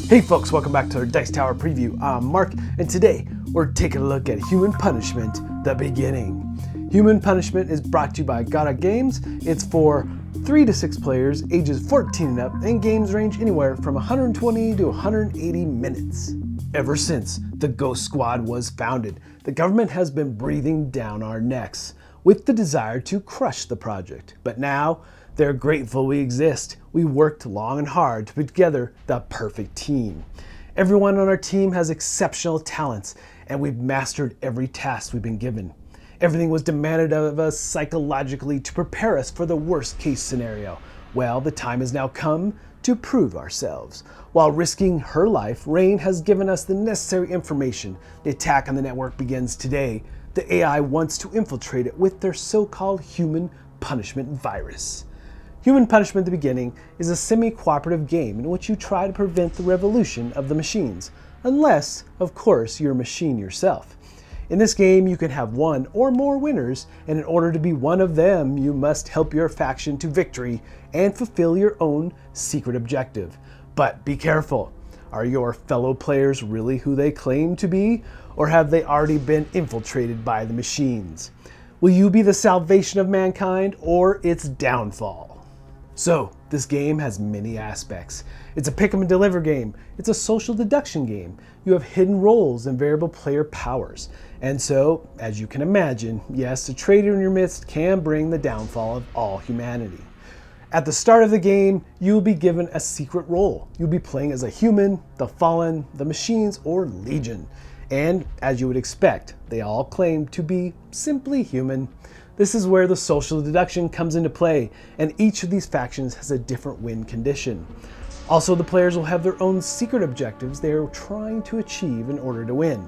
Hey folks, welcome back to our Dice Tower preview. I'm Mark, and today we're taking a look at Human Punishment, The Beginning. Human Punishment is brought to you by Gada Games. It's for 3 to 6 players, ages 14 and up, and games range anywhere from 120 to 180 minutes. Ever since the Ghost Squad was founded, the government has been breathing down our necks with the desire to crush the project. But now, they're grateful we exist. We worked long and hard to put together the perfect team. Everyone on our team has exceptional talents, and we've mastered every task we've been given. Everything was demanded of us psychologically to prepare us for the worst case scenario. Well, the time has now come to prove ourselves. While risking her life, Rain has given us the necessary information. The attack on the network begins today. The AI wants to infiltrate it with their so-called human punishment virus. Human Punishment The Beginning is a semi-cooperative game in which you try to prevent the revolution of the machines, unless, of course, you're a machine yourself. In this game, you can have one or more winners, and in order to be one of them, you must help your faction to victory and fulfill your own secret objective. But be careful. Are your fellow players really who they claim to be, or have they already been infiltrated by the machines? Will you be the salvation of mankind or its downfall? So, this game has many aspects. It's a pick 'em and deliver game. It's a social deduction game. You have hidden roles and variable player powers. And so, as you can imagine, yes, a traitor in your midst can bring the downfall of all humanity. At the start of the game, you'll be given a secret role. You'll be playing as a human, the Fallen, the Machines, or Legion. And as you would expect, they all claim to be simply human. This is where the social deduction comes into play, and each of these factions has a different win condition. Also, the players will have their own secret objectives they are trying to achieve in order to win.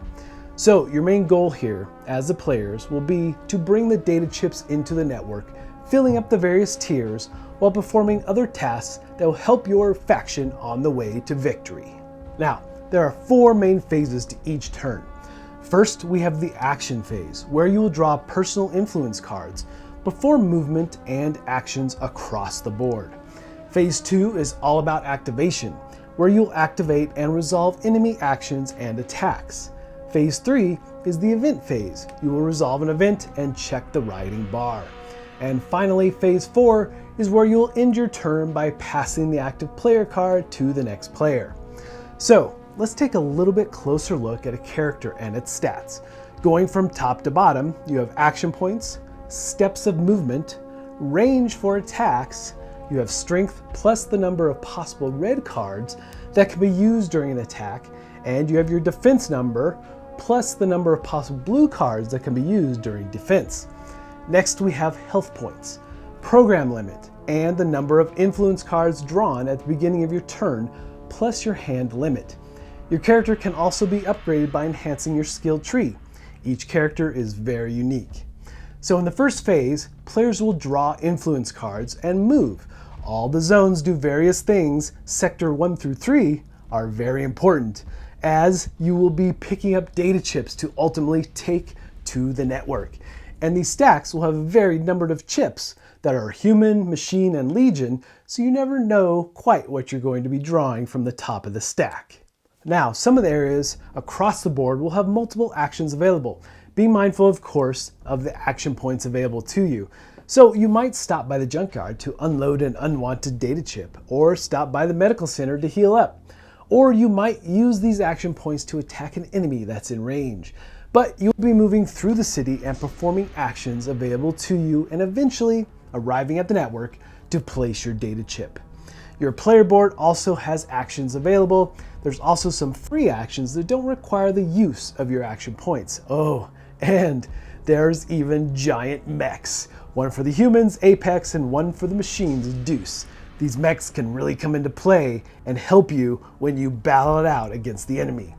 So, your main goal here, as the players, will be to bring the data chips into the network, filling up the various tiers, while performing other tasks that will help your faction on the way to victory. Now, there are 4 main phases to each turn. First, we have the action phase, where you will draw personal influence cards, perform movement and actions across the board. Phase 2 is all about activation, where you'll activate and resolve enemy actions and attacks. Phase 3 is the event phase. You will resolve an event and check the writing bar. And finally, Phase 4 is where you'll end your turn by passing the active player card to the next player. So, let's take a little bit closer look at a character and its stats. Going from top to bottom, you have action points, steps of movement, range for attacks, you have strength plus the number of possible red cards that can be used during an attack, and you have your defense number plus the number of possible blue cards that can be used during defense. Next, we have health points, program limit, and the number of influence cards drawn at the beginning of your turn, plus your hand limit. Your character can also be upgraded by enhancing your skill tree. Each character is very unique. So in the first phase, players will draw influence cards and move. All the zones do various things. Sector 1 through 3 are very important, as you will be picking up data chips to ultimately take to the network. And these stacks will have a varied number of chips that are human, machine, and legion, so you never know quite what you're going to be drawing from the top of the stack. Now, some of the areas across the board will have multiple actions available. Be mindful, of course, of the action points available to you. So you might stop by the junkyard to unload an unwanted data chip, or stop by the medical center to heal up. Or you might use these action points to attack an enemy that's in range. But you'll be moving through the city and performing actions available to you, and eventually arriving at the network to place your data chip. Your player board also has actions available. There's also some free actions that don't require the use of your action points. Oh, and there's even giant mechs. One for the humans, Apex, and one for the machines, Deuce. These mechs can really come into play and help you when you battle it out against the enemy.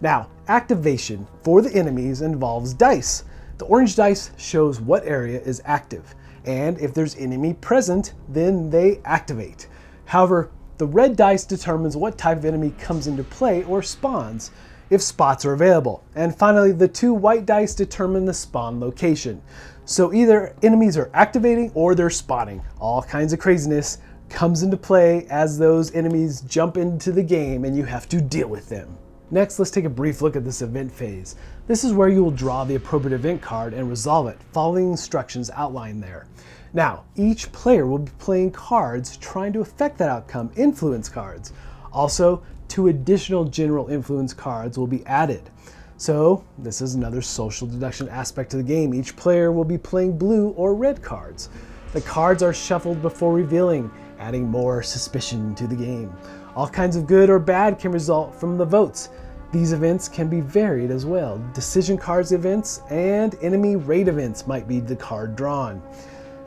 Now, activation for the enemies involves dice. The orange dice shows what area is active, and if there's enemy present, then they activate. However, the red dice determines what type of enemy comes into play or spawns, if spots are available. And finally, the 2 white dice determine the spawn location. So either enemies are activating or they're spawning. All kinds of craziness comes into play as those enemies jump into the game and you have to deal with them. Next, let's take a brief look at this event phase. This is where you will draw the appropriate event card and resolve it, following the instructions outlined there. Now, each player will be playing cards trying to affect that outcome, influence cards. Also, 2 additional general influence cards will be added. So, this is another social deduction aspect to the game. Each player will be playing blue or red cards. The cards are shuffled before revealing, adding more suspicion to the game. All kinds of good or bad can result from the votes. These events can be varied as well. Decision cards events and enemy raid events might be the card drawn.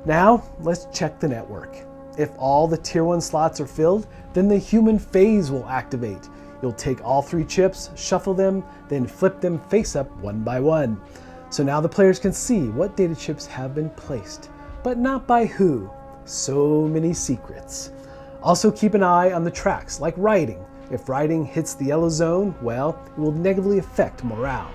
Now, let's check the network. If all the tier 1 slots are filled, then the human phase will activate. You'll take all 3 chips, shuffle them, then flip them face up one by one. So now the players can see what data chips have been placed, but not by who. So many secrets. Also keep an eye on the tracks, like writing. If writing hits the yellow zone, well, it will negatively affect morale.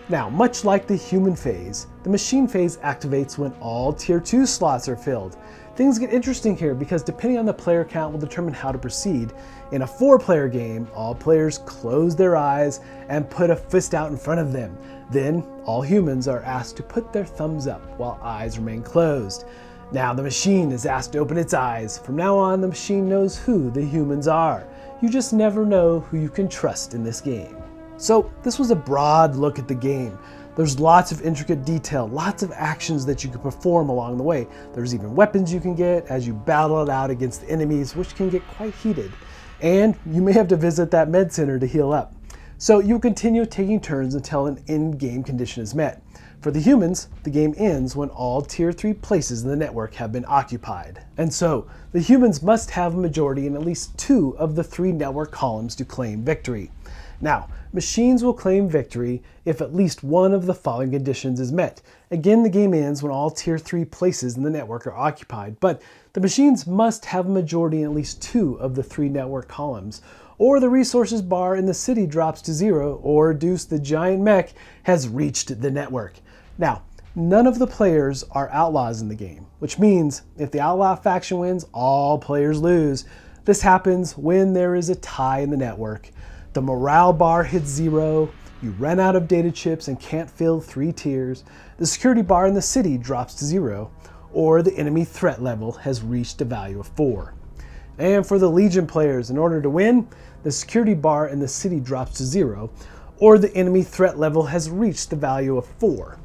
Now, much like the human phase, the machine phase activates when all tier 2 slots are filled. Things get interesting here because depending on the player count will determine how to proceed. In a 4-player game, all players close their eyes and put a fist out in front of them. Then, all humans are asked to put their thumbs up while eyes remain closed. Now the machine is asked to open its eyes. From now on, the machine knows who the humans are. You just never know who you can trust in this game. So this was a broad look at the game. There's lots of intricate detail, lots of actions that you can perform along the way. There's even weapons you can get as you battle it out against the enemies, which can get quite heated. And you may have to visit that med center to heal up. So you'll continue taking turns until an end-game condition is met. For the humans, the game ends when all tier 3 places in the network have been occupied. And so, the humans must have a majority in at least 2 of the 3 network columns to claim victory. Now, machines will claim victory if at least one of the following conditions is met. Again, the game ends when all tier 3 places in the network are occupied, but the machines must have a majority in at least 2 of the 3 network columns, or the resources bar in the city drops to 0, or Deuce the giant mech has reached the network. Now, none of the players are outlaws in the game, which means if the outlaw faction wins, all players lose. This happens when there is a tie in the network. The morale bar hits 0, you run out of data chips and can't fill 3 tiers, the security bar in the city drops to 0, or the enemy threat level has reached a value of 4. And for the Legion players, in order to win, the security bar in the city drops to 0, or the enemy threat level has reached the value of 4.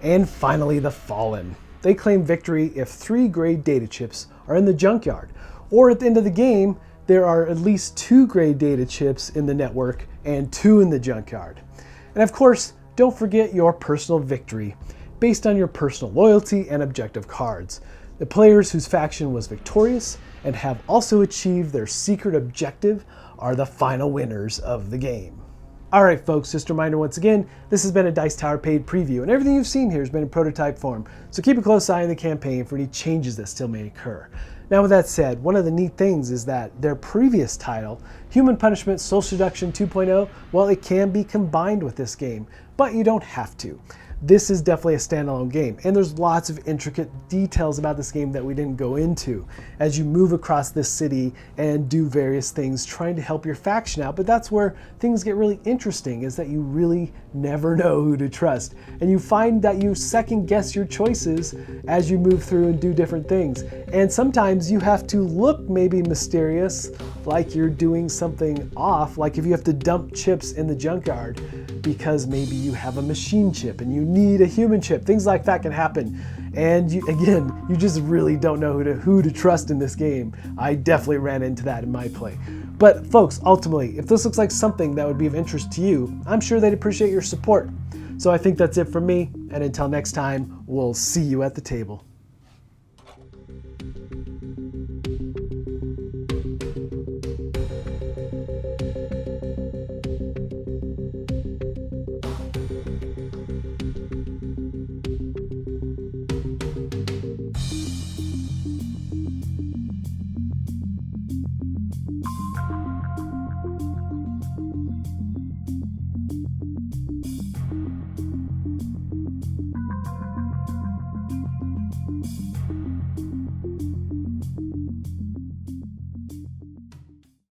And finally, the Fallen. They claim victory if 3 grade data chips are in the junkyard, or at the end of the game, there are at least 2 grade data chips in the network and 2 in the junkyard. And of course, don't forget your personal victory, based on your personal loyalty and objective cards. The players whose faction was victorious and have also achieved their secret objective are the final winners of the game. Alright folks, just a reminder once again, this has been a Dice Tower paid preview, and everything you've seen here has been in prototype form, so keep a close eye on the campaign for any changes that still may occur. Now with that said, one of the neat things is that their previous title, Human Punishment Social Deduction 2.0, well, it can be combined with this game, but you don't have to. This is definitely a standalone game, and there's lots of intricate details about this game that we didn't go into as you move across this city and do various things trying to help your faction out. But that's where things get really interesting, is that you really never know who to trust, and you find that you second guess your choices as you move through and do different things. And sometimes you have to look maybe mysterious, like you're doing something off, like if you have to dump chips in the junkyard because maybe you have a machine chip and you need a human chip. Things like that can happen. And you just really don't know who to trust in this game. I definitely ran into that in my play. But folks, ultimately, if this looks like something that would be of interest to you, I'm sure they'd appreciate your support. So I think that's it from me, and until next time, we'll see you at the table.